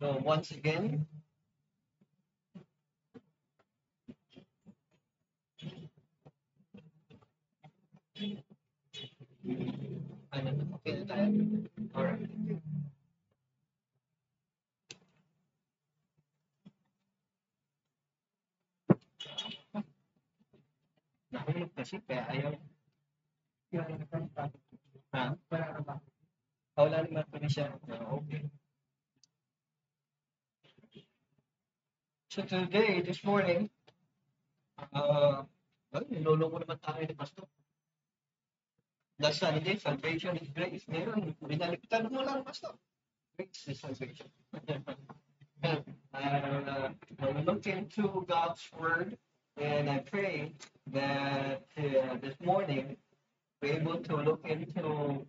So once again, okay na tayo? Alright. Nahulog kasi kaya ayaw. Ha? Wala naman pa siya. Okay. So today, this morning, nilolo ko naman tayo ni Pastor. Last Sunday, salvation is grace. Ngayon, binaliktad mo lang, Pastor. Grace is salvation. I look into God's word, and I pray that this morning we're able to look into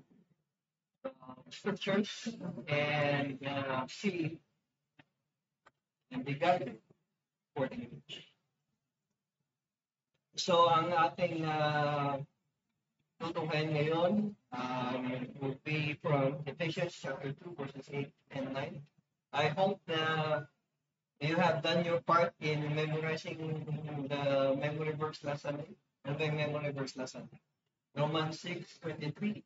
scriptures and see and be guided accordingly. So, ang ating tutukan ngayon will be from Ephesians chapter 2, verses 8 and 9. I hope that you have done your part in memorizing the memory verse last Sunday. Ano ba yung memory verse last Sunday? Romans 6:23.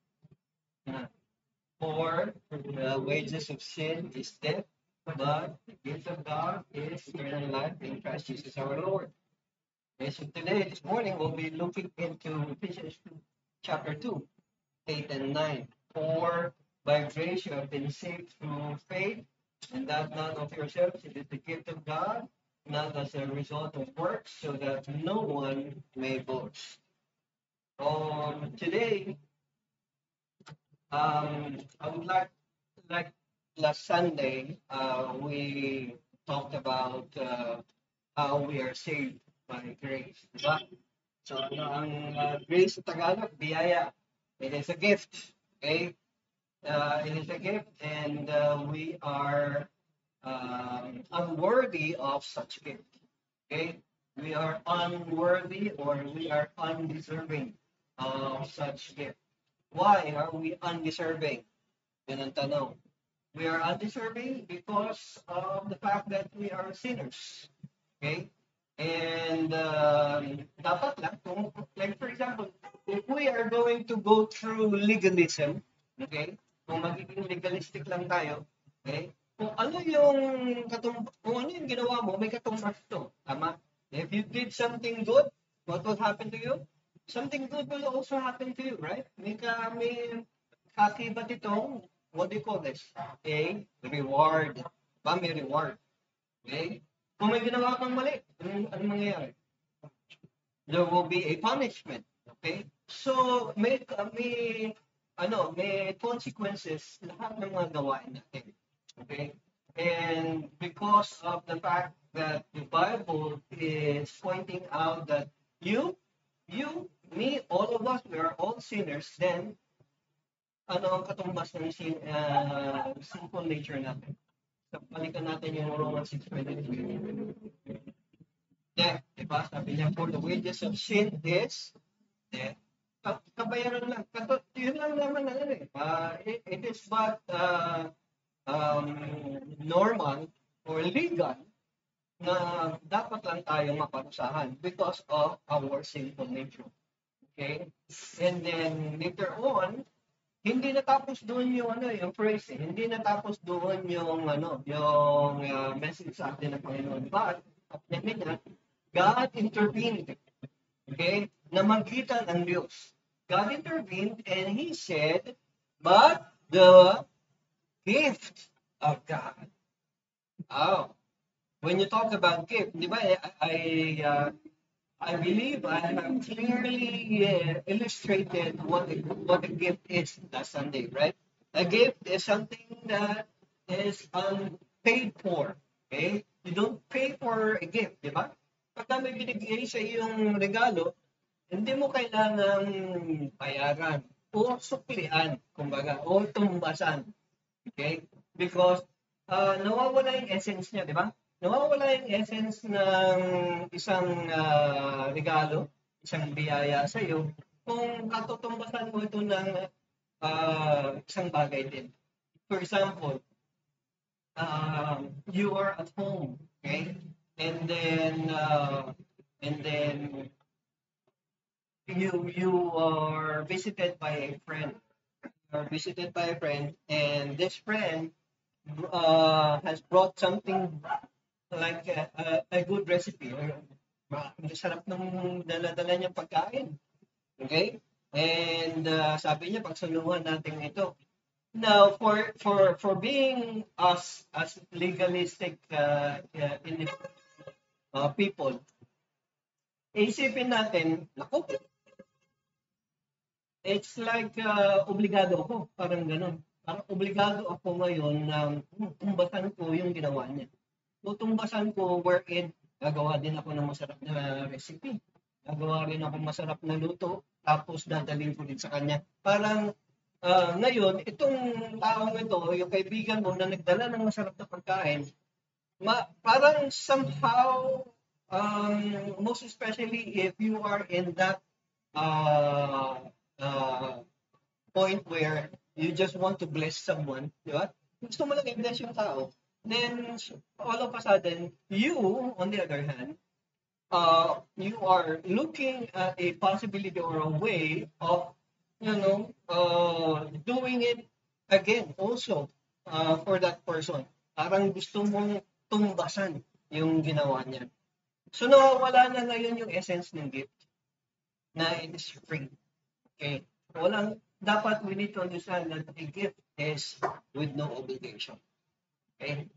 For the wages of sin is death, but the gift of God is eternal life in Christ Jesus our Lord. Okay, so today, this morning, we'll be looking into Ephesians chapter 2, 8 and 9. For by grace you have been saved through faith, and that not of yourselves, it is the gift of God, not as a result of works, so that no one may boast. Today, I would like last Sunday, we talked about how we are saved by grace, diba? So, ang grace sa Tagalog, biyaya. It is a gift, okay? It is a gift, and we are unworthy of such gift, okay? We are unworthy, or we are undeserving of such gift. Why are we undeserving? Yun ang tanong. We are undeserving because of the fact that we are sinners. Okay? And dapat lang, like for example, if we are going to go through legalism, okay? Kung magiging legalistic lang tayo, okay? Kung ano yung ginawa mo, may katumbas to. Tama? If you did something good, what will happen to you? Something good will also happen to you, right? May kakibat itong, what do you call this? A reward. Ba, may reward. Okay? Kung may ginawa kang mali, ano mangyayari? There will be a punishment. Okay? So, may consequences lahat ng mga gawain natin. Okay? And because of the fact that the Bible is pointing out that you, me, all of us, we are all sinners, then ano ang katumbas ng sinful nature natin? So, balikan natin yung Romans 6:23. Death, diba? Sabi niya, for the wages of sin is death. Kabayaran lang. Yun lang naman it is but normal or legal na dapat lang tayo maparusahan because of our sinful nature. Okay? And then later on, hindi natapos doon yung phrase, hindi natapos doon yung message sa atin ng Panginoon. But at the minute, God intervened. Okay? Namagitan ang Diyos. God intervened and He said, but the gift of God. Oh, when you talk about gift, di ba, I believe I have clearly illustrated what a gift is last Sunday, right? A gift is something that is unpaid for. Okay? You don't pay for a gift, di ba? Pagka may binigay sa iyong regalo, hindi mo kailangang bayaran o suklian, kumbaga, o tumbasan. Okay? Because nawawala yung essence niya, di ba? Nawawala yung essence ng isang regalo, isang biyaya sa iyo kung katutumbasan mo ito ng isang bagay din. For example, you are at home, okay? And then you are visited by a friend. You are visited by a friend, and this friend has brought something like a good recipe. Masarap ng dala-dala niyang pagkain. Okay? And sabi niya, pagsaluhan natin ito. Now, for being us as legalistic people, isipin natin, naku, it's like obligado ako, parang ganun. Parang obligado ako ngayon na tumbasan ko yung ginawa niya. Tutumbasan ko wherein gagawa din ako ng masarap na recipe. Gagawa rin ako masarap na luto, tapos dadalhin ko din sa kanya. Parang ngayon, itong taong ito, yung kaibigan mo na nagdala ng masarap na pagkain, parang somehow, most especially if you are in that point where you just want to bless someone, di ba? Gusto mo lang i-bless yung tao. Then, all of a sudden, you, on the other hand, you are looking at a possibility or a way of doing it again also for that person. Parang gusto mong tumbasan yung ginawa niya. So nawawala na ngayon yung essence ng gift na it is free. Okay? Dapat we need to understand that a gift is with no obligation. Okay?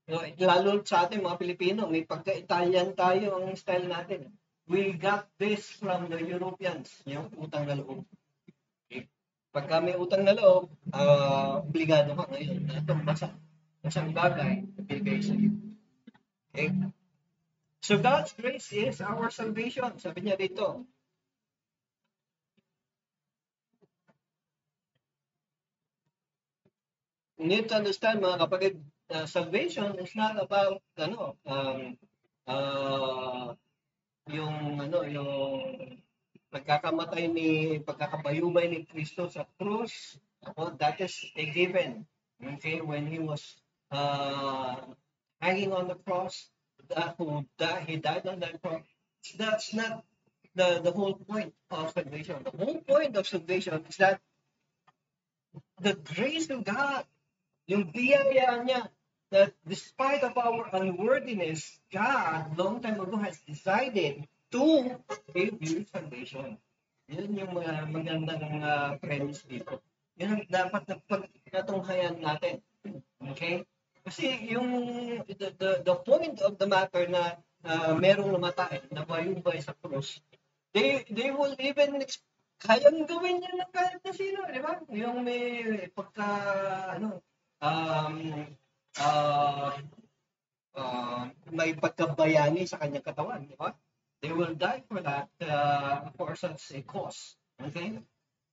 So, lalo sa atin mga Pilipino, may pagka-Italian tayo ang style natin. We got this from the Europeans, yung utang na loob. Pagka may utang na loob, obligado ka ngayon na tumbasa. Isang bagay, bigay sa iyo. Okay? So God's grace is our salvation. Sabi niya dito. You need to understand, mga kapatid, salvation is not about yung pagkakabayubay ni Kristo sa krus. That is a given. Okay, when he was hanging on the cross, he died on that cross. That's not the whole point of salvation. The whole point of salvation is that the grace of God, yung biyaya niya, that despite of our unworthiness, God long time ago has decided to give you salvation. Yun yung magandang premise dito. Yun ang dapat na pagkatunghayan natin. Okay? Kasi yung the point of the matter na merong namatay, nabayubay sa krus, they will even kayang gawin niya ng kahit na sino, di ba? Yung may pagka may pagkabayani sa kanyang katawan, di ba? They will die for that, for such a cause. Okay?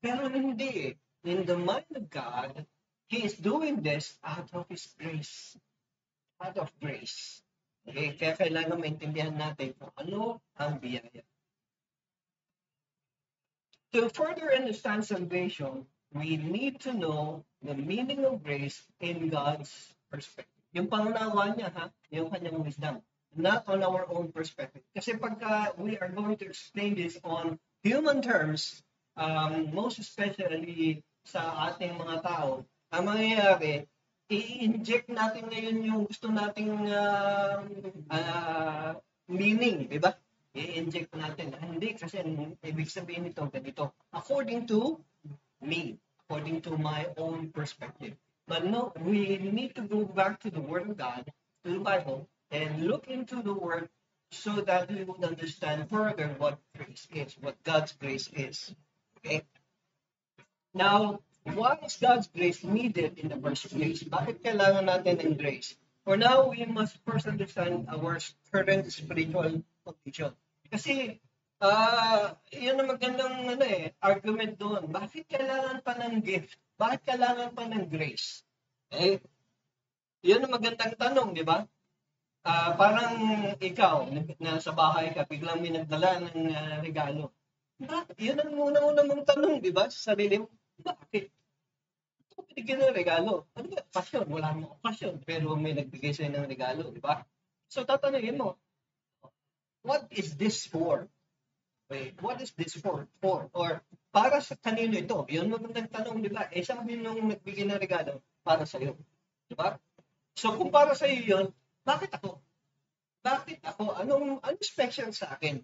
Pero hindi. In the mind of God, He is doing this out of His grace. Out of grace. Okay? Kaya kailangan maintindihan natin kung ano ang biyaya. To further understand salvation, we need to know the meaning of grace in God's perspective. Yung pangunawa niya, yung kanyang wisdom. Not on our own perspective. Kasi pagka we are going to explain this on human terms, most especially sa ating mga tao, ang mangyayari, i-inject natin ngayon yung gusto nating meaning, di ba? I-inject natin. Hindi, kasi ibig sabihin nito, ganito. According to me, according to my own perspective. But no, we need to go back to the Word of God, to the Bible, and look into the Word so that we would understand further what grace is, what God's grace is. Okay? Now, why is God's grace needed in the first place? Bakit kailangan natin ng grace? For now, we must first understand our current spiritual condition. Kasi, yun ang magandang argument doon. Bakit kailangan pa ng gift? Bakit kailangan pa ng grace? Yun ang magandang tanong, di ba? Parang ikaw, nasa bahay ka, biglang may nagdala ng regalo. Bakit? Yun ang una-una mong tanong, di ba? Sa sarili mo, bakit? Binigyan ng regalo. Ano ba? Pasyon. Wala namang pasyon. Pero may nagbigay sa'yo ng regalo, di ba? So, tatanungin mo, what is this for? Wait, what is this for? Or, para sa kanino ito? Yun mo nagtanong, di ba? Eh, sabi nung nagbigay ng regalo, para sa'yo. Di ba? So, kung para sa'yo yun, bakit ako? Bakit ako? Anong special sa akin?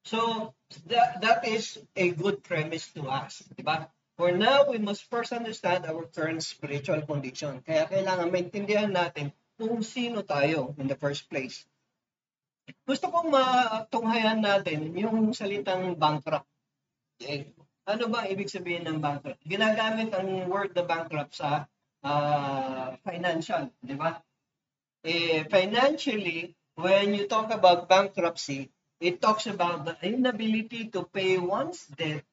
So, that is a good premise to us. Di ba? For now, we must first understand our current spiritual condition. Kaya kailangan maintindihan natin kung sino tayo in the first place. Gusto kong matunghayan natin yung salitang bankrupt. Okay? Ano ba ibig sabihin ng bankrupt? Ginagamit ang word na bankrupt sa financial, di ba? Financially, when you talk about bankruptcy, it talks about the inability to pay one's debts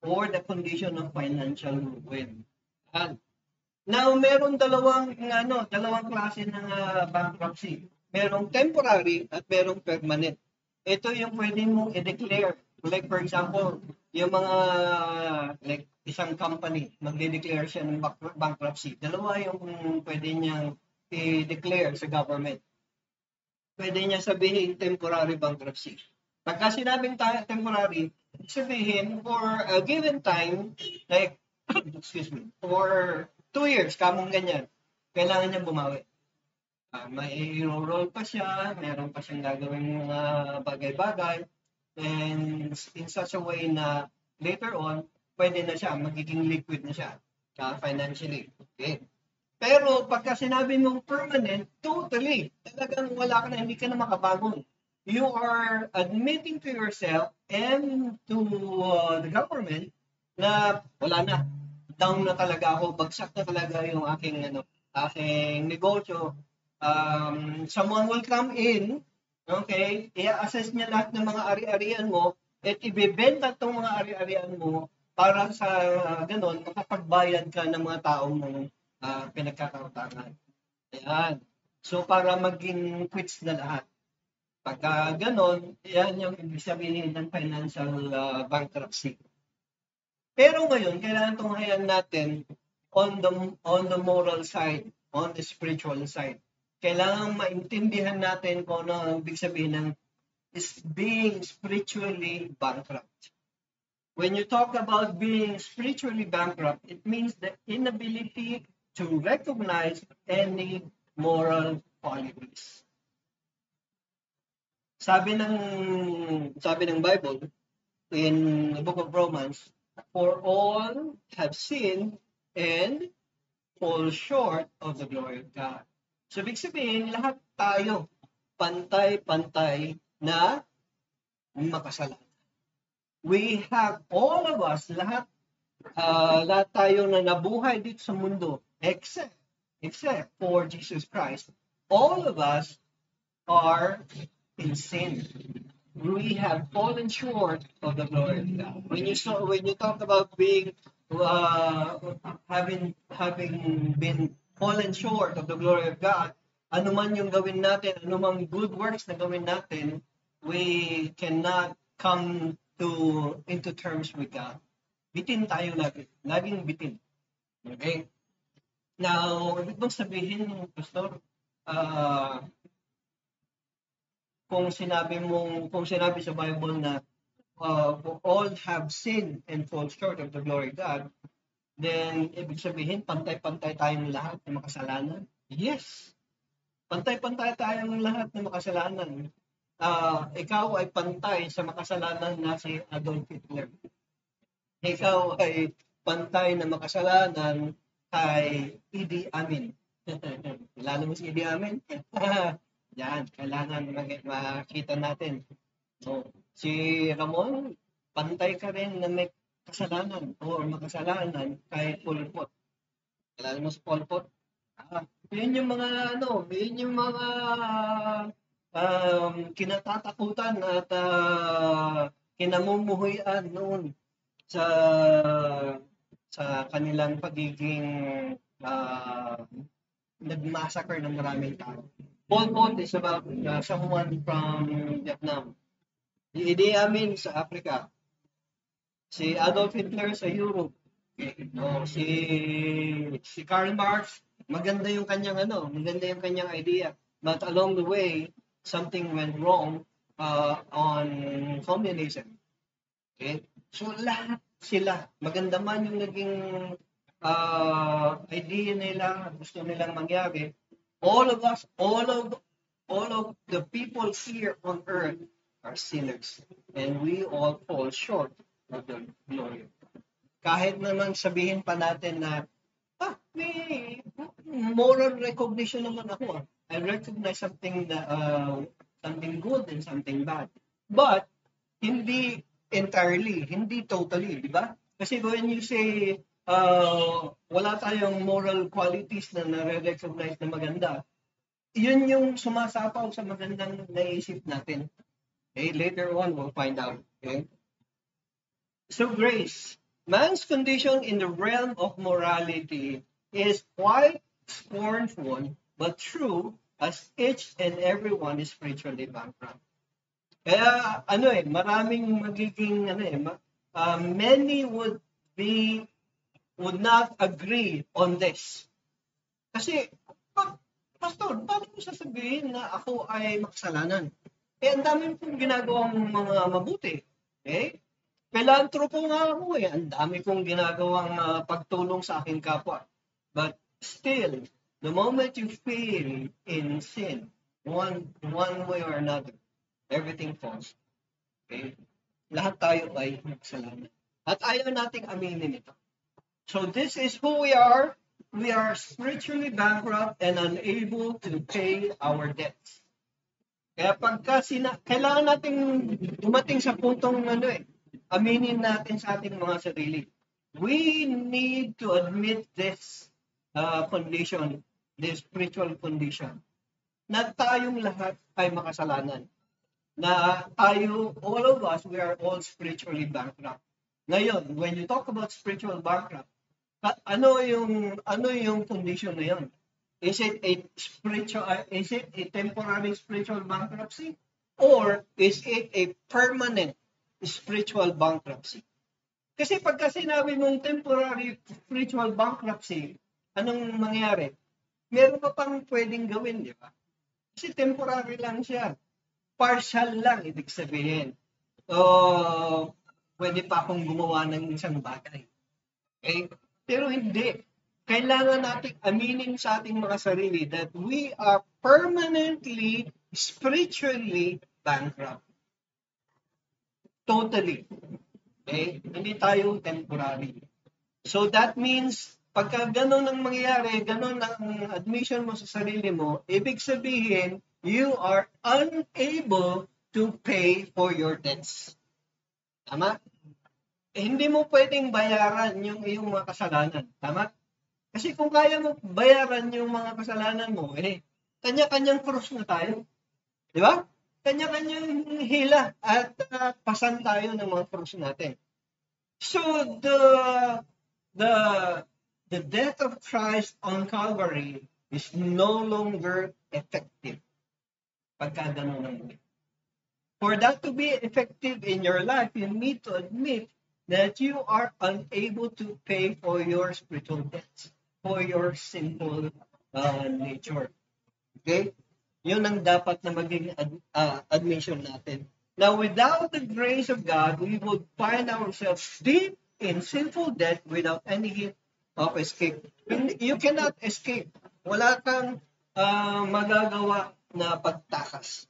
or the condition of financial ruin. Now, meron dalawang klase ng bankruptcy. Merong temporary at merong permanent. Ito yung pwede mong i-declare. Like for example, yung mga like isang company, magde-declare siya ng bankruptcy. Dalawa yung pwede niyang i-declare sa government. Pwede niya sabihin temporary bankruptcy. Pagka sinabing temporary, sabihin for a given time, like, excuse me, for 2 years, kamong ganyan, kailangan niya bumawi. May roll pa siya, meron pa siyang gagawin mga bagay-bagay, and in such a way na later on, pwede na siya, magiging liquid na siya financially. Okay. Pero pagka sinabi mong permanent, totally, talagang wala ka na, hindi ka na makabangon. You are admitting to yourself and to the government na wala na. Down na talaga ako, bagsak na talaga yung aking negosyo. Someone will come in, okay, i-assess niya lahat ng mga ari-arian mo at ibebenta itong mga ari-arian mo para sa ganon, makapagbayad ka ng mga taong pinagkakautangan. Ayan. So, para maging quits na lahat. Pagka ganon, yan yung ibig sabihin ng financial bankruptcy. Pero ngayon, kailangan tunghayan natin on the moral side, on the spiritual side. Kailangan maintindihan natin kung ano ang ibig sabihin ng is being spiritually bankrupt. When you talk about being spiritually bankrupt, it means the inability to recognize any moral qualities. Sabi ng Bible in the book of Romans, for all have sinned and fall short of the glory of God. So, ibig sabihin, lahat tayo pantay-pantay na makasalanan. We have, all of us, lahat tayo na nabuhay dito sa mundo, except for Jesus Christ, all of us are in sin. We have fallen short of the glory of God. When you talk about being having been fallen short of the glory of God, ano man yung gawin natin, ano mang good works na gawin natin, we cannot come into terms with God. Bitin tayo laging bitin. Okay? Now, ibig bang sabihin, Pastor, kung sinabi sa Bible na all have sinned and fall short of the glory of God, then ibig sabihin pantay-pantay tayong lahat ng makasalanan? Yes. Pantay-pantay tayong lahat ng makasalanan. Ikaw ay pantay sa makasalanan na si Adolf Hitler. Ikaw ay pantay na makasalanan kay Idi Amin. Lalo mo si Idi Amin? Yan, kailangan makita natin. So, si Ramon, pantay ka rin na may kasalanan o makasalanan kay Pol Pot. Kailangan mo si Pol Pot. Yun yung mga kinatatakutan at kinamumuhuyan noon sa kanilang pagiging nag-massacre ng maraming tao. Pol Pot is about someone from Vietnam. Si Idi Amin sa Africa. Si Adolf Hitler sa Europe. Okay. No, si Karl Marx, maganda yung kanyang idea. But along the way, something went wrong on communism. Okay? So lahat sila, maganda man yung naging idea nila, gusto nilang mangyari, all of us, all of the people here on earth are sinners. And we all fall short of the glory of God. Kahit naman sabihin pa natin na, may moral recognition naman ako. I recognize something good and something bad. But, hindi entirely, hindi totally, di ba? Kasi when you say, wala tayong moral qualities na nare-recognize na maganda, yun yung sumasapaw sa magandang naisip natin. Okay, later on, we'll find out. Okay? So grace, man's condition in the realm of morality is quite scornful, but true, as each and everyone is spiritually bankrupt. Kaya maraming magiging many would not agree on this. Kasi, pastor, paano mo sasabihin na ako ay makasalanan? Ang dami kong ginagawang mga mabuti. Okay? Philanthropo nga ako ang dami kong ginagawang pagtulong sa aking kapwa. But still, the moment you fail in sin, one way or another, everything falls. Okay? Lahat tayo ay makasalanan. At ayaw nating aminin ito. So this is who we are. We are spiritually bankrupt and unable to pay our debts. Kaya kailangan nating dumating sa puntong aminin natin sa ating mga sarili. We need to admit this condition, this spiritual condition, na tayong lahat ay makasalanan. Na tayo, all of us, we are all spiritually bankrupt. Ngayon, when you talk about spiritual bankrupt, ano yung condition na yun? Is it a temporary spiritual bankruptcy? Or is it a permanent spiritual bankruptcy? Kasi pagka sinabi mong temporary spiritual bankruptcy, anong mangyari? Meron pa pang pwedeng gawin, di ba? Kasi temporary lang siya. Partial lang, ibig sabihin. Pwede pa akong gumawa ng isang bagay. Okay? Pero hindi. Kailangan natin aminin sa ating mga sarili that we are permanently, spiritually bankrupt. Totally. Okay? Hindi tayo temporary. So that means, pagka ganun ang mangyayari, ganun ang admission mo sa sarili mo, ibig sabihin, you are unable to pay for your debts. Tama? Hindi mo pwedeng bayaran yung iyong mga kasalanan. Tama? Kasi kung kaya mo bayaran yung mga kasalanan mo, kanya-kanyang krus na tayo. Di ba? Kanya-kanyang hila at pasan tayo ng mga krus natin. So the death of Christ on Calvary is no longer effective. Pagka ganun ang muli. For that to be effective in your life, you need to admit that you are unable to pay for your spiritual debts, for your sinful nature. Okay? Yun ang dapat na maging admission natin. Now, without the grace of God, we would find ourselves deep in sinful debt without any hint of escape. You cannot escape. Wala kang magagawa na pagtakas.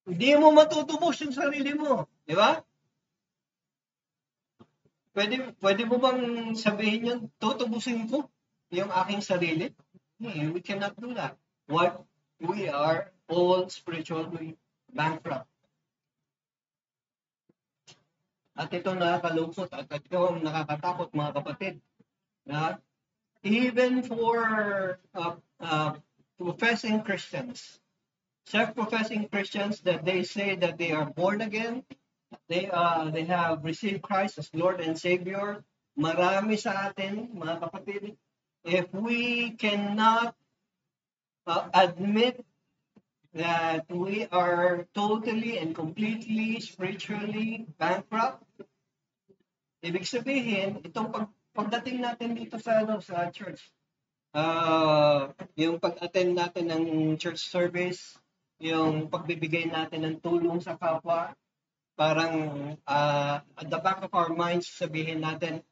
Hindi mo matutubos yung sarili mo. Di ba? Pwede mo bang sabihin yun, tutubusin ko yung aking sarili? We cannot do that. What? We are all spiritually bankrupt. At ito nakakalungkot at ito ang nakakatakot mga kapatid. Na even for professing Christians, self-professing Christians that they say that they are born again, they have received Christ as Lord and Savior. Marami sa atin, mga kapatid, if we cannot admit that we are totally and completely spiritually bankrupt, ibig sabihin, itong pagdating natin dito sa sa church, yung pag-attend natin ng church service, yung pagbibigay natin ng tulong sa kapwa, parang at the back of our minds, sabihin natin,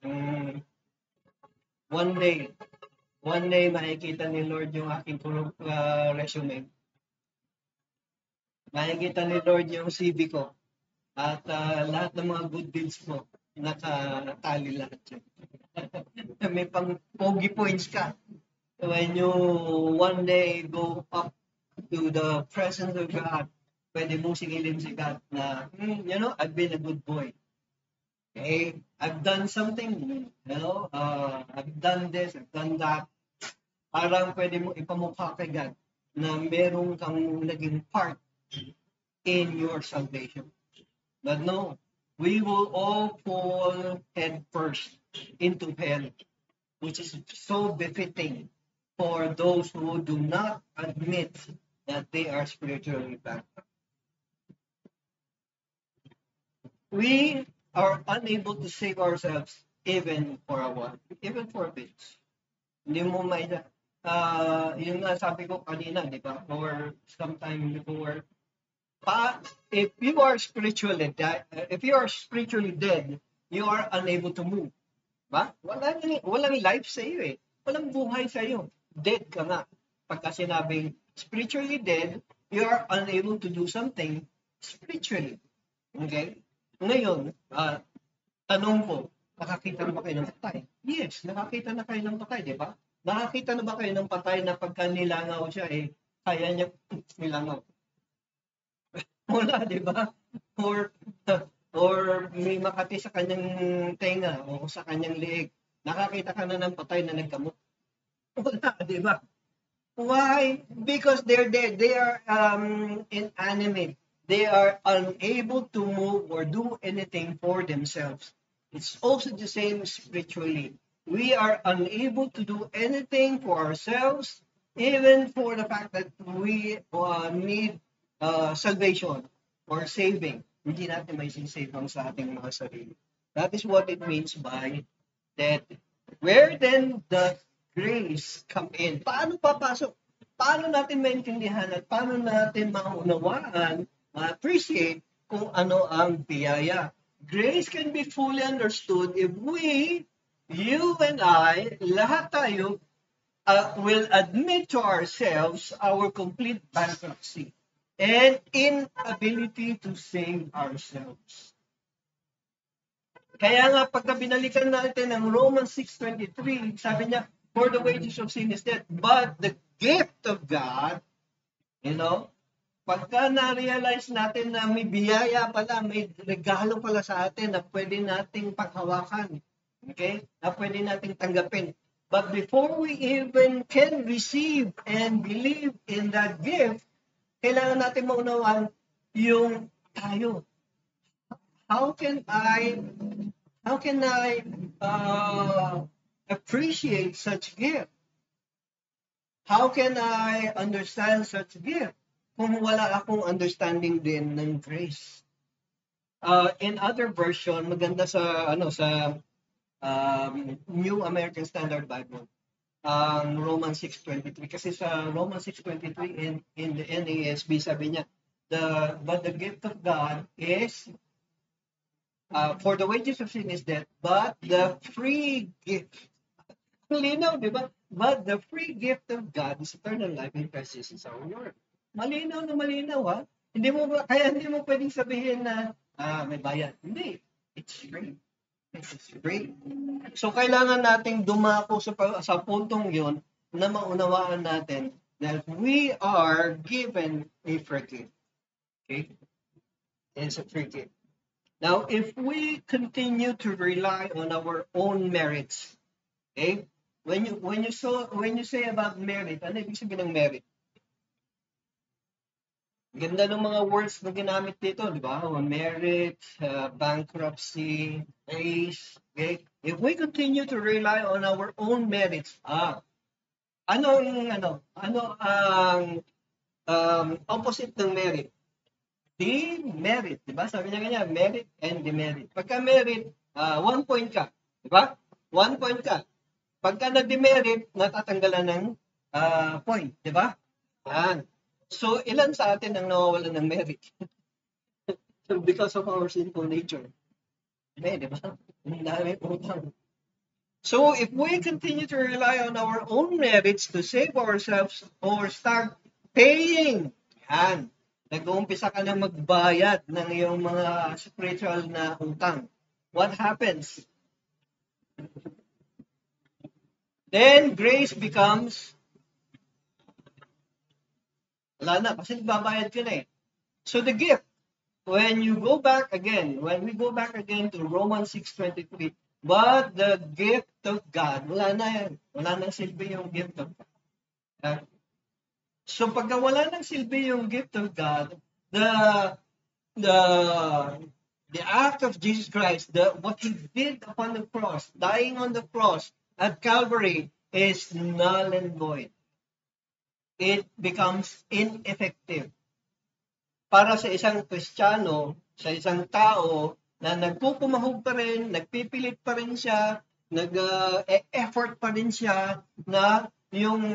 one day makikita ni Lord yung aking resume. Makikita ni Lord yung CV ko. At lahat ng mga good deeds mo, nakatali lahat yun. May pang pogi points ka. When you one day go up to the presence of God, pwede mong singilin si God na, I've been a good boy. Okay? I've done something, I've done this, I've done that. Parang pwede mong ipamukha kay God na meron kang naging part in your salvation. But no, we will all fall head first into hell, which is so befitting for those who do not admit that they are spiritually bankrupt. We are unable to save ourselves even for a while, even for a bit. Hindi mo yung sabi ko kanina, di ba? Or sometime before, if you are spiritually dead, you are unable to move. Ba? Walang life sa iyo eh. Walang buhay sa iyo. Dead ka nga. Pagka sinabing spiritually dead, you are unable to do something spiritually. Okay? Ngayon, tanong ko, nakakita na ba kayo ng patay? Yes, nakakita na kayo ng patay, di ba? Nakakita na ba kayo ng patay na pagka nilangaw siya, kaya niya nilangaw? Wala, di ba? Or may makati sa kanyang tenga o sa kanyang liig. Nakakita ka na ng patay na nagkamot. Wala, di ba? Why? Because they're dead. They are inanimate. They are unable to move or do anything for themselves. It's also the same spiritually. We are unable to do anything for ourselves, even for the fact that we need salvation or saving. Hindi natin may save ang sa ating mga sarili. That is what it means by that. Where then does grace come in? Paano papasok? Paano natin maintindihan at paano natin maunawaan, appreciate kung ano ang biyaya? Grace can be fully understood if we, you and I, lahat tayo, will admit to ourselves our complete bankruptcy and inability to save ourselves. Kaya nga, pagka binalikan natin ang Romans 6:23, sabi niya, for the wages of sin is death, but the gift of God, pagka na-realize natin na may biyaya pala, may regalo pala sa atin na pwede nating paghawakan, okay? Na pwede nating tanggapin. But before we even can receive and believe in that gift, kailangan natin maunawaan yung tayo. How can I appreciate such gift? How can I understand such gift kung wala akong understanding din ng grace? In other version, maganda sa New American Standard Bible, Romans 6:23, kasi sa Romans 6:23 in the NASB sabi niya, but the gift of God is for the wages of sin is death, but the free gift, malinaw, di ba? But the free gift of God is eternal life in Christ Jesus our Lord. Malinaw na malinaw, ha? Kaya hindi mo pwedeng sabihin na may bayad. Hindi. It's free. It's free. So, kailangan nating dumako sa puntong yun na maunawaan natin that we are given a free gift. Okay? It's a free gift. Now, if we continue to rely on our own merits, okay? When you say about merit, ano ibig sabihin ng merit? Ganda ng mga words na ginamit dito, di ba? Merit, bankruptcy, grace. Okay? If we continue to rely on our own merits, ano ang opposite ng merit? Demerit, di ba? Sabi niya ganyan, merit and demerit. Pagka merit, 1 point ka, di ba? 1 point ka. Pagka na-demerit, natatanggalan ng point, di ba? Yan. So, ilan sa atin ang nawawalan ng merit? Because of our sinful nature. Di ba? Ang dami utang. So, if we continue to rely on our own merits to save ourselves or start paying, yan, nag-uumpisa ka na magbayad ng iyong mga spiritual na utang. What happens? Then, grace becomes, wala na, kasi nagbabayad ka na eh. So, the gift, when we go back again to Romans 6:23, but the gift of God, wala na yan. Wala nang silbi yung gift of God. So, pagka wala nang silbi yung gift of God, the act of Jesus Christ, what He did upon the cross, dying on the cross at Calvary, is null and void. It becomes ineffective. Para sa isang Kristiyano, sa isang tao na nagpupumahog pa rin, nagpipilit pa rin siya, nag-effort pa rin siya na yung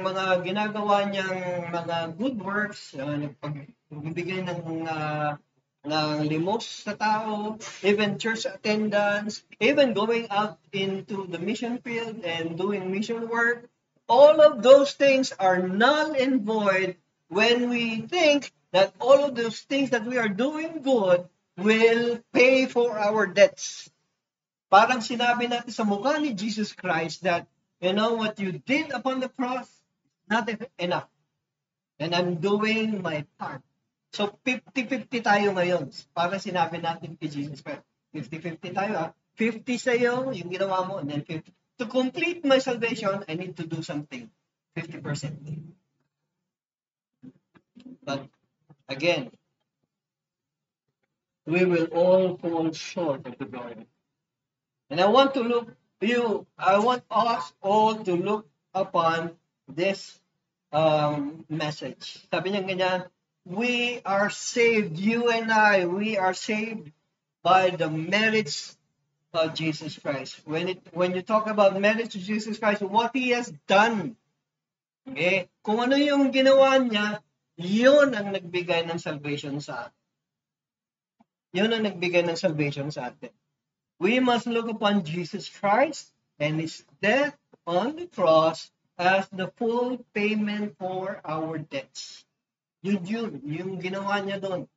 mga ginagawa niyang mga good works, pagbibigay ng limos sa tao, even church attendance, even going out into the mission field and doing mission work, all of those things are null and void when we think that all of those things that we are doing good will pay for our debts. Parang sinabi natin sa mukha ni Jesus Christ that, you know, what you did upon the cross, not enough. And I'm doing my part. So, 50-50 tayo ngayon. Parang sinabi natin kay Jesus Christ. 50-50 tayo, ha? 50 sa'yo, yung ginawa mo, and then 50. To complete my salvation, I need to do something. 50%. But, again, we will all fall short of the glory. And I want us all to look upon this message. Sabi niya ganyan, we are saved, you and I, we are saved by the merits of Jesus Christ. When you talk about merits of Jesus Christ, what He has done, okay, kung ano yung ginawa niya, yun ang nagbigay ng salvation sa atin. Yun ang nagbigay ng salvation sa atin. We must look upon Jesus Christ and His death on the cross as the full payment for our debts. Yun, yung ginawa niya doon.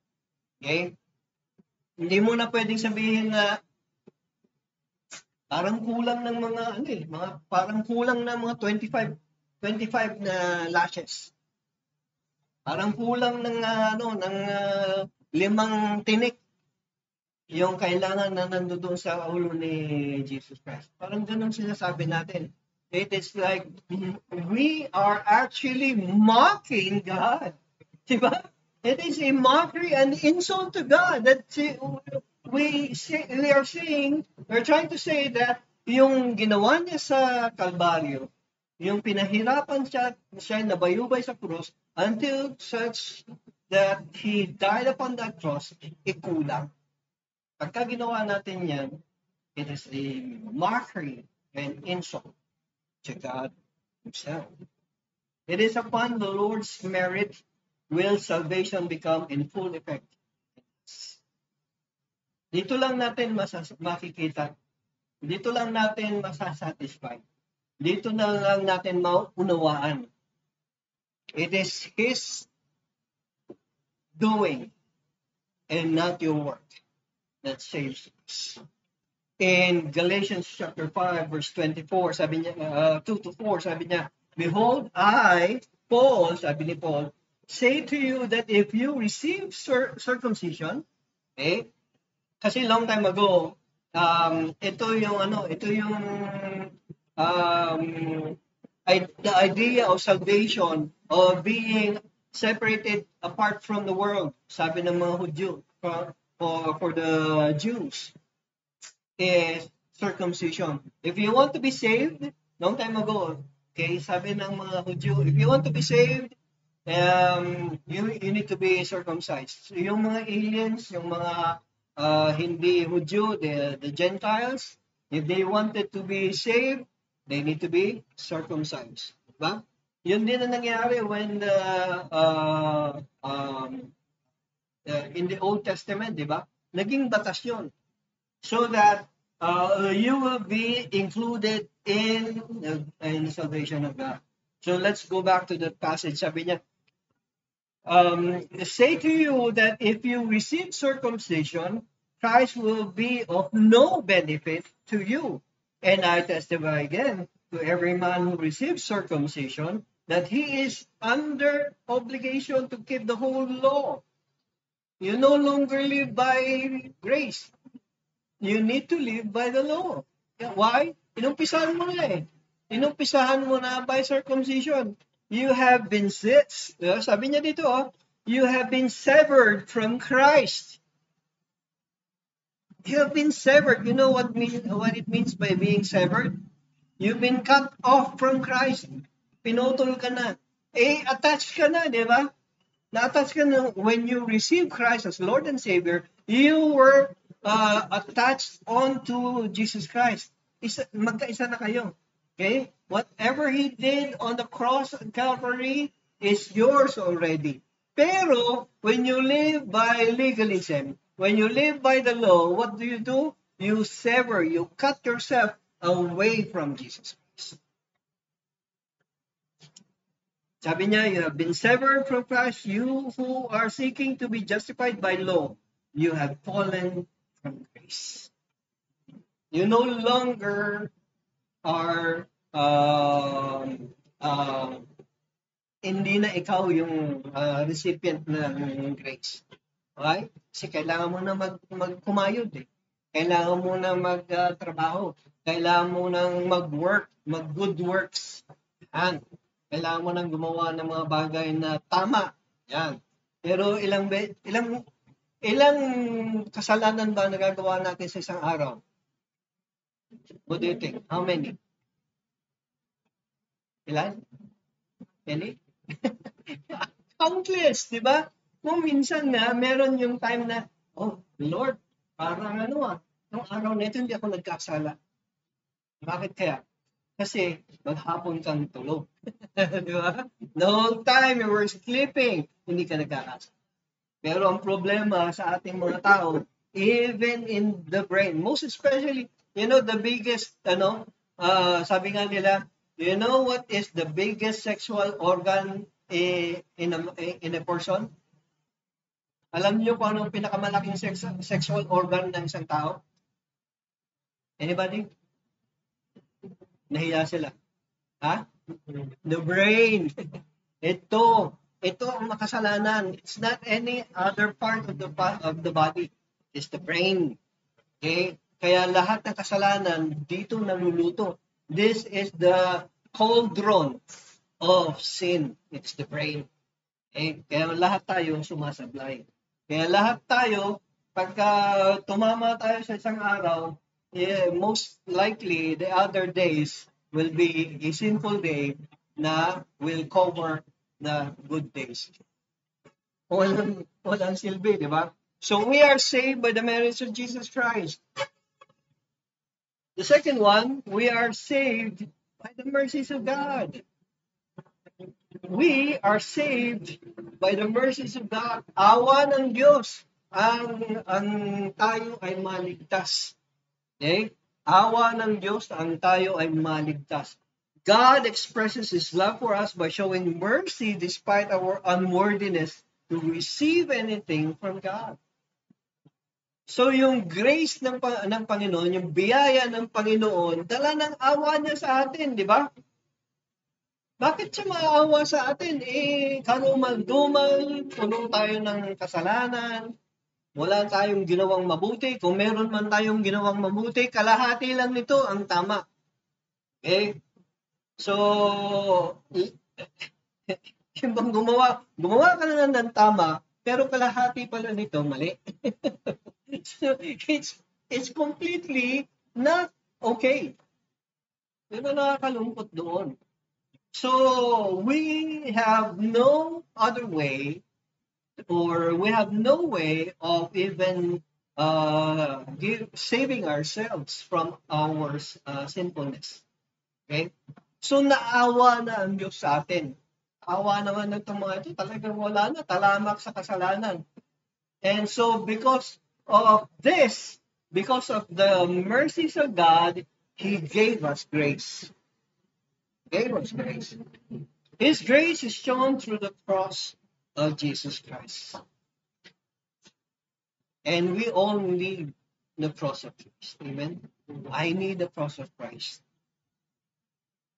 Okay? Hindi mo na pwedeng sabihin na parang kulang ng parang kulang ng mga 25 na lashes. Parang kulang ng 5 tinik yung kailangan na nandoon sa ulo ni Jesus Christ. Parang ganun sinasabi natin. It is like we are actually mocking God. Diba? It is a mockery and insult to God that we're trying to say that yung ginawa niya sa Kalbaryo, yung pinahirapan siya nabayubay sa krus until such that He died upon that cross, ikulang. Pagka ginawa natin yan, it is a mockery and insult to God Himself. It is upon the Lord's merit will salvation become in full effect. Dito lang natin makikita. Dito lang natin masasatisfy. Dito na lang natin maunawaan. It is His doing and not your work that saves us. In Galatians chapter 5 verse 24, sabi niya 2-4, sabi niya, behold, I, Paul, sabi ni Paul, say to you that if you receive circumcision, kasi long time ago, ito yung the idea of salvation, of being separated apart from the world, sabi ng mga Hudyo, for the Jews, is circumcision. If you want to be saved, long time ago, okay, sabi ng mga Hudyo, if you want to be saved, you need to be circumcised. So, yung mga aliens, yung mga hindi Hudyo, the Gentiles, If they wanted to be saved, they need to be circumcised. Diba? Yun din ang nangyari when in the Old Testament, di ba? Naging batas yun. So that you will be included in the salvation of God. So let's go back to the passage. Sabi niya, say to you that if you receive circumcision, Christ will be of no benefit to you. And I testify again to every man who receives circumcision that he is under obligation to keep the whole law. You no longer live by grace. You need to live by the law. Why? Inumpisahan mo na eh. Inumpisahan mo na by circumcision. You have been, sabi niya dito, you have been severed from Christ. You have been severed. You know what it means by being severed? You've been cut off from Christ. Pinutol ka na. Attached ka na, di ba? Na-attach ka na when you receive Christ as Lord and Savior, you were attached onto Jesus Christ. Magkaisa na kayo. Okay? Whatever He did on the cross at Calvary is yours already. Pero, when you live by legalism, when you live by the law, what do? You sever, you cut yourself away from Jesus Christ. Sabi niya, you have been severed from Christ, you who are seeking to be justified by law, you have fallen from grace. You no longer are, hindi na ikaw yung recipient ng grace. Okay? Kasi kailangan mo na magkumayod eh. Kailangan mo na magtrabaho. Kailangan mo na mag-work, mag-good works. Yan. Kailangan mo nang gumawa ng mga bagay na tama. Yan. Pero ilang kasalanan ba nagagawa natin sa isang araw? What do you think? How many? Ilan? Any? Countless, di ba? Kung minsan na meron yung time na, oh, Lord, parang nung araw na ito hindi ako nagkasala. Bakit kaya? Kasi maghapon kang tulog. Di ba? The whole time you were sleeping, hindi ka nagkakasala. Pero ang problema sa ating mga tao, even in the brain, most especially, the biggest, sabi nga nila, you know what is the biggest sexual organ in a person? Alam niyo kung anong pinakamalaking sexual organ ng isang tao? Anybody? Nahiya sila. Ha? The brain. Ito ang makasalanan. It's not any other part of the body. It's the brain. Okay? Kaya lahat ng kasalanan dito naluluto. This is the cauldron of sin. It's the brain. Okay? Kaya lahat tayo sumasablay. Kaya lahat tayo, pagka tumama tayo sa isang araw, most likely the other days will be a sinful day na will cover the good days. Walang silbi, di ba? So we are saved by the merits of Jesus Christ. The second one, we are saved by the mercies of God. We are saved by the mercies of God. Awa ng Diyos ang tayo ay maligtas. Okay? Awa ng Diyos ang tayo ay maligtas. God expresses His love for us by showing mercy despite our unworthiness to receive anything from God. So yung grace ng Panginoon, yung biyaya ng Panginoon, dala ng awa niya sa atin, di ba? Bakit siya maawa sa atin? Karumal-dumal, puno tayo ng kasalanan, wala tayong ginawang mabuti. Kung meron man tayong ginawang mabuti, kalahati lang nito ang tama. Okay? So, yung bang gumawa ka na ng tama, pero kalahati pala nito, mali. So, it's completely not okay. Pero nakakalungkot doon. So, we have no other way, or we have no way of even saving ourselves from our sinfulness. Okay? So naawa na ang Diyos sa atin. Awa naman ng mga ito, talagang wala na, talamak sa kasalanan. And so because of this, because of the mercies of God, He gave us grace. Gave us grace. His grace is shown through the cross of Jesus Christ. And we all need the cross of Christ. Amen? I need the cross of Christ.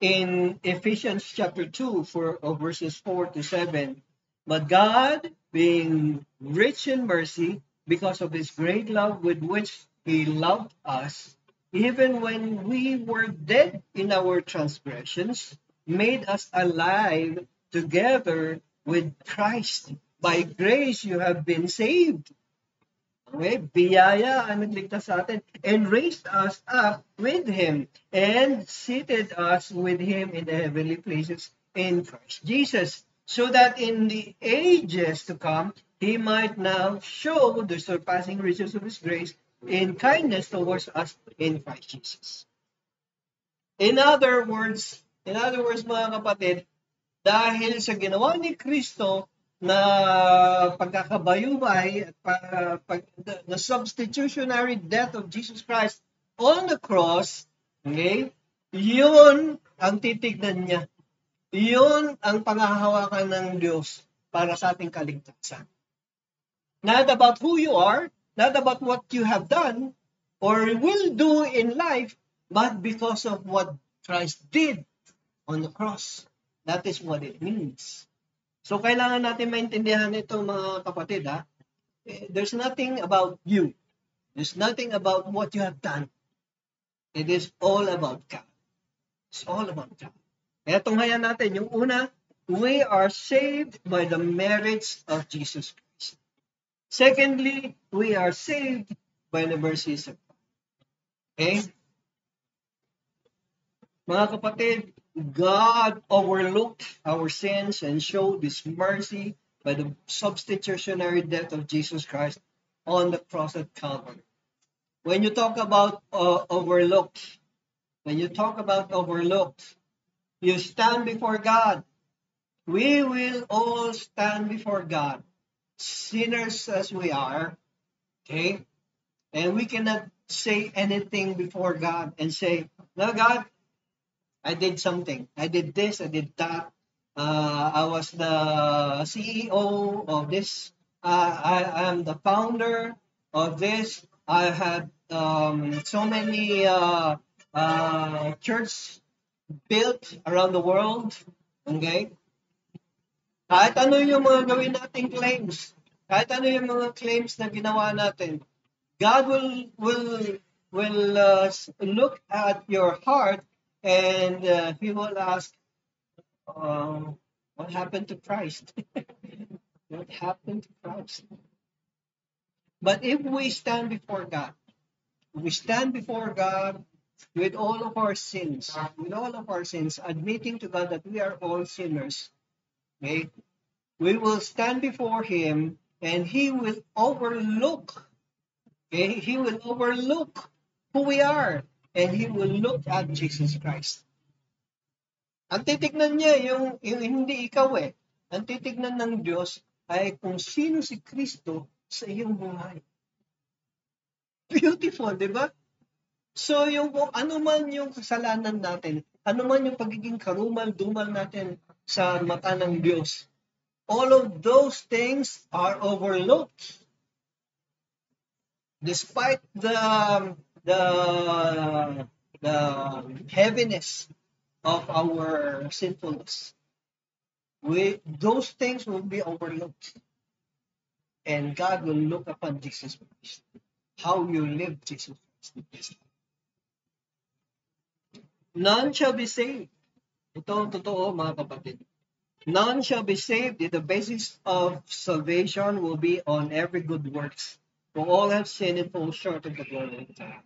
In Ephesians chapter 2, verses 4 to 7, but God, being rich in mercy, because of his great love with which he loved us, even when we were dead in our transgressions, made us alive together with Christ. By grace you have been saved. Okay, biyaya ang nagligtas sa atin, and raised us up with Him, and seated us with Him in the heavenly places in Christ Jesus, so that in the ages to come, He might now show the surpassing riches of His grace in kindness towards us in Christ Jesus. In other words, mga kapatid, dahil sa ginawa ni Kristo, na pagkakabayubay at the substitutionary death of Jesus Christ on the cross, okay, yun ang titignan niya. Yun ang panghahawakan ng Diyos para sa ating kaligtasan. Not about who you are, not about what you have done or will do in life, but because of what Christ did on the cross. That is what it means. So, kailangan natin maintindihan ito, mga kapatid, ha? There's nothing about you. There's nothing about what you have done. It is all about God. It's all about God. Kaya tunghayan natin, yung una, we are saved by the merits of Jesus Christ. Secondly, we are saved by the mercies of God. Okay? Mga kapatid, God overlooked our sins and showed His mercy by the substitutionary death of Jesus Christ on the cross at Calvary. When you talk about overlooked, you stand before God. We will all stand before God, sinners as we are, okay? And we cannot say anything before God and say, no, God, I did something. I did this, I did that. I was the CEO of this. I am the founder of this. I had so many churches built around the world. Okay? Kahit ano yung mga gawin nating claims, kahit ano yung mga claims na ginawa natin, God will look at your heart and He will ask, what happened to Christ? What happened to Christ? But if we stand before God, with all of our sins, admitting to God that we are all sinners, okay, we will stand before Him and He will overlook, who we are, and He will look at Jesus Christ. Ang titignan niya yung hindi ikaw eh. Ang titignan ng Diyos ay kung sino si Kristo sa iyong buhay. Beautiful, di ba? So yung kung ano man yung kasalanan natin, ano man yung pagiging karumal-dumal natin sa mata ng Diyos, all of those things are overlooked. Despite the heaviness of our sinfulness, those things will be overlooked, and God will look upon Jesus Christ, how you live Jesus Christ. None shall be saved. Ito ang totoo, mga kapatid. None shall be saved if the basis of salvation will be on every good works. For all have sinned and fall short of the glory of God.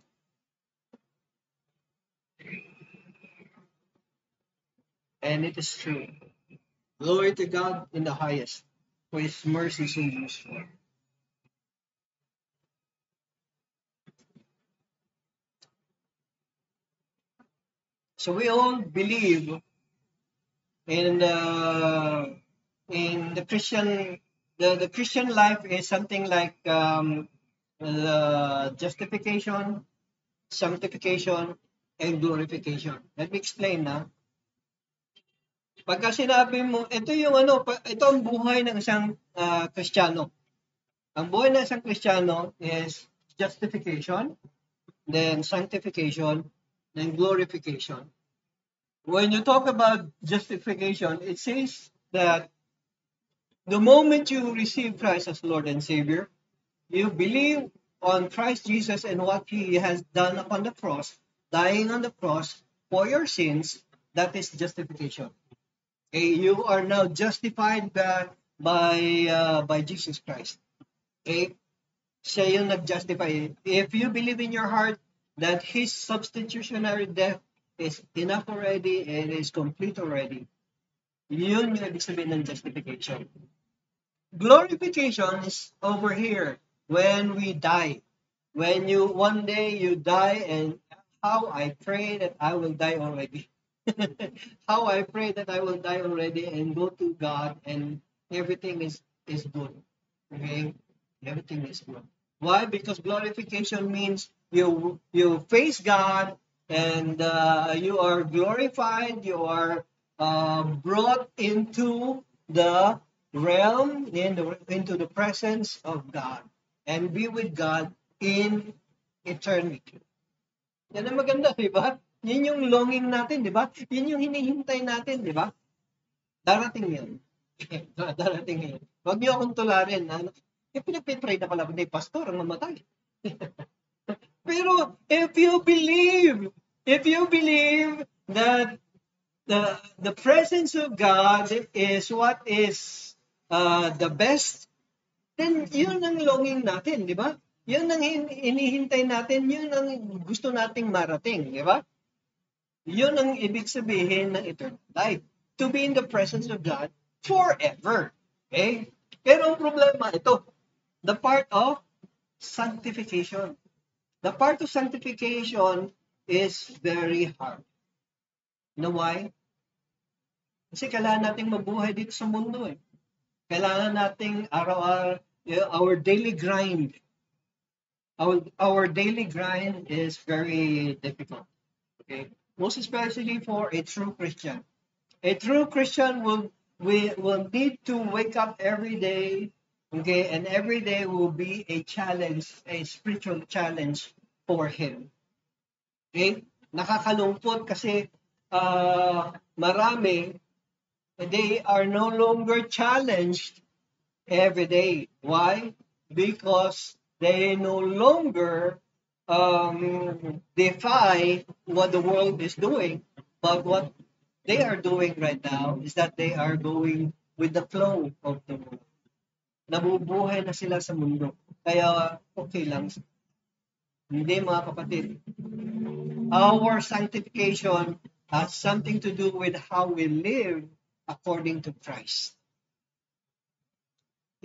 And it is true. Glory to God in the highest, for His mercies endures forever. So we all believe in the Christian. The Christian life is something like justification, sanctification, and glorification. Let me explain na. Pagka sinabi mo, ito yung ito ang buhay ng isang Kristiyano. Ang buhay ng isang Kristiyano is justification, then sanctification, then glorification. When you talk about justification, it says that the moment you receive Christ as Lord and Savior, you believe on Christ Jesus and what He has done upon the cross, dying on the cross for your sins, that is justification. Okay, you are now justified by Jesus Christ. Okay, siya yung nag-justify. If you believe in your heart that His substitutionary death is enough already and is complete already, yun yung ibig sabihin ng justification. Glorification is over here when we die. When one day you die, and how I pray that I will die already. How I pray that I will die already and go to God and everything is good. Okay? Everything is good. Why? Because glorification means you face God and you are glorified, you are brought into the realm, into the presence of God and be with God in eternity. Yan ang maganda, di ba? Yun yung longing natin, di ba? Yun yung hinihintay natin, di ba? Darating yun. Darating yun. Huwag niyo akong tularin. Pinag-pray na pala ni pastor ang mamatay. Pero if you believe that the presence of God is what is the best, then yun ang longing natin, di ba? Yun ang inihintay natin, yun ang gusto nating marating, di ba? Yun ang ibig sabihin ng eternal life. To be in the presence of God forever. Okay? Pero ang problema, ito, the part of sanctification. The part of sanctification is very hard. You know why? Kasi kailangan nating mabuhay dito sa mundo eh. Kailangan nating araw-araw, our daily grind. Our daily grind is very difficult. Okay? Most especially for a true Christian. A true Christian will need to wake up every day, okay, and every day will be a challenge, a spiritual challenge for him. Okay? Nakakalungkot kasi marami, they are no longer challenged every day. Why? Because they no longer defy what the world is doing, but what they are doing right now is that they are going with the flow of the world. Nabubuhay na sila sa mundo. Kaya okay lang. Hindi mga kapatid. Our sanctification has something to do with how we live according to Christ.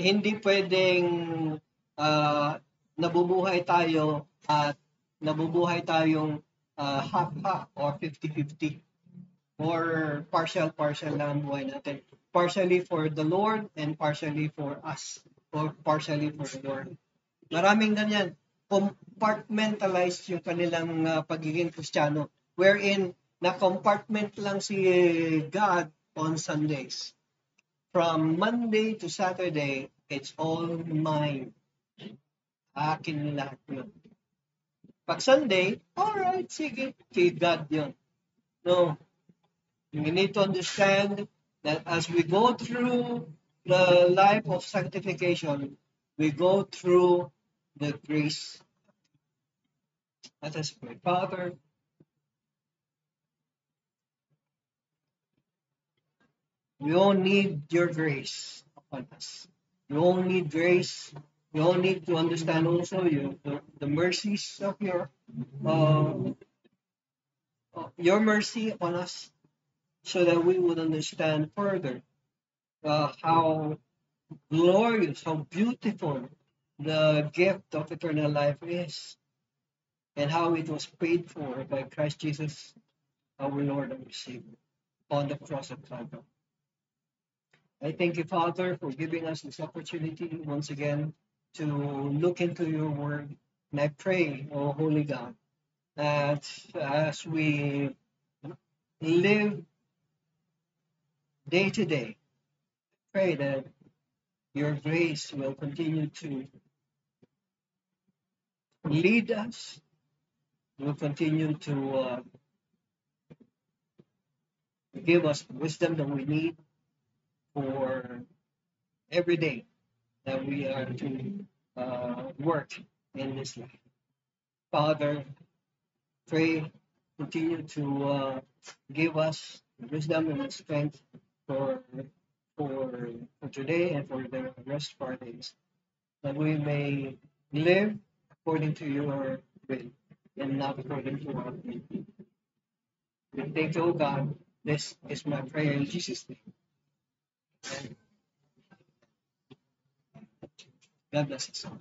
Hindi pwedeng nabubuhay tayo at nabubuhay tayong half-half or 50-50 or partial lang ang buhay natin. Partially for the Lord and partially for us or partially for the Lord. Maraming ganyan. Compartmentalized yung kanilang pagiging Kristiyano wherein na-compartment lang si God on Sundays. From Monday to Saturday, it's all mine. Akin lahat yun. Pag Sunday, alright, sige, kay God yun. No, we need to understand that as we go through the life of sanctification, we go through the grace. Let us pray. Father, we all need your grace upon us. We all need grace. We all need to understand also the mercies of your mercy upon us, so that we would understand further how glorious, how beautiful the gift of eternal life is, and how it was paid for by Christ Jesus our Lord and Savior on the cross of Calvary. I thank you, Father, for giving us this opportunity once again to look into your word. And I pray, oh Holy God, that as we live day to day, pray that your grace will continue to lead us, will continue to give us wisdom that we need for every day that we are to work in this life. Father, pray, continue to give us wisdom and strength for, for today and for the rest of our days, that we may live according to your will and not according to our will. We thank you, O God. This is my prayer in Jesus' name. And God bless us all.